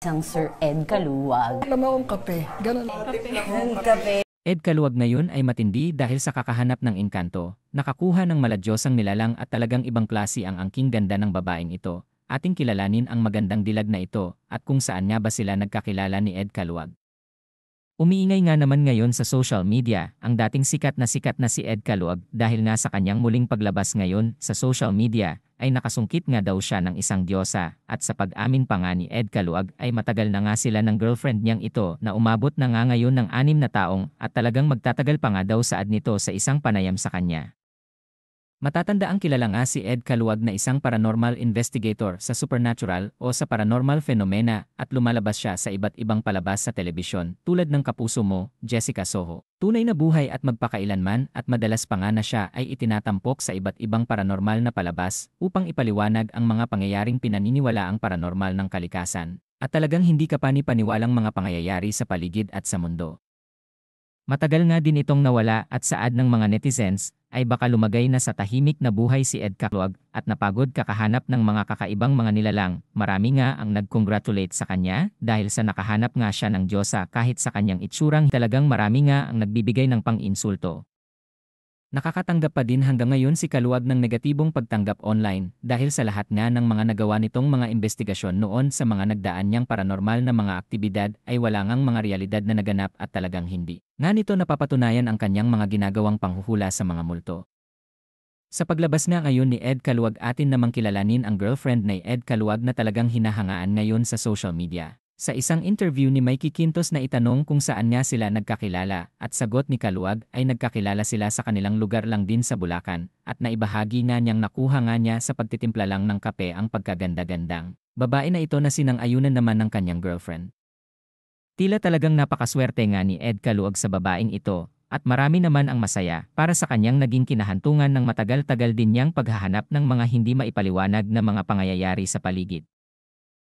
Isang Sir Ed Caluwag. Alam mo akong kape. Ganun. Kape. Ed Caluwag ngayon ay matindi dahil sa kakahanap ng engkanto, nakakuha ng maladyosang nilalang at talagang ibang klase ang angking ganda ng babaeng ito. Ating kilalanin ang magandang dilag na ito at kung saan nga ba sila nagkakilala ni Ed Caluwag. Umiingay nga naman ngayon sa social media ang dating sikat na si Ed Caluwag dahil nga sa kanyang muling paglabas ngayon sa social media ay nakasungkit nga daw siya ng isang diyosa at sa pag-amin pa nga ni Ed Caluwag ay matagal na nga sila ng girlfriend niyang ito na umabot na nga ngayon ng 6 na taong at talagang magtatagal pa nga daw saad nito sa isang panayam sa kanya. Matatanda ang kilala nga si Ed Caluwag na isang paranormal investigator sa supernatural o sa paranormal phenomena at lumalabas siya sa iba't ibang palabas sa telebisyon tulad ng Kapuso Mo, Jessica Soho. Tunay na buhay at magpakailanman at madalas pa nga na siya ay itinatampok sa iba't ibang paranormal na palabas upang ipaliwanag ang mga pangyayaring pinaniniwalaang paranormal ng kalikasan at talagang hindi kapani-paniwalang mga pangyayari sa paligid at sa mundo. Matagal nga din itong nawala at saad ng mga netizens ay baka lumagay na sa tahimik na buhay si Ed Caluwag at napagod kakahanap ng mga kakaibang mga nilalang. Marami nga ang nag-congratulate sa kanya dahil sa nakahanap nga siya ng diyosa kahit sa kanyang itsurang talagang marami nga ang nagbibigay ng pang-insulto. Nakakatanggap pa din hanggang ngayon si Caluwag ng negatibong pagtanggap online dahil sa lahat nga ng mga nagawa nitong mga investigasyon noon sa mga nagdaan niyang paranormal na mga aktibidad ay wala ngang mga realidad na naganap at talagang hindi. Nga nito napapatunayan ang kanyang mga ginagawang panghuhula sa mga multo. Sa paglabas nga ngayon ni Ed Caluwag atin namang kilalanin ang girlfriend ni Ed Caluwag na talagang hinahangaan ngayon sa social media. Sa isang interview ni Mikey Quintos na itanong kung saan nga sila nagkakilala at sagot ni Caluwag ay nagkakilala sila sa kanilang lugar lang din sa Bulacan at naibahagi nga niyang nakuha nga niya sa pagtitimpla lang ng kape ang pagkaganda-gandang babae na ito na sinang-ayunan naman ng kanyang girlfriend. Tila talagang napakaswerte nga ni Ed Caluwag sa babaeng ito at marami naman ang masaya para sa kanyang naging kinahantungan ng matagal-tagal din niyang paghahanap ng mga hindi maipaliwanag na mga pangyayari sa paligid.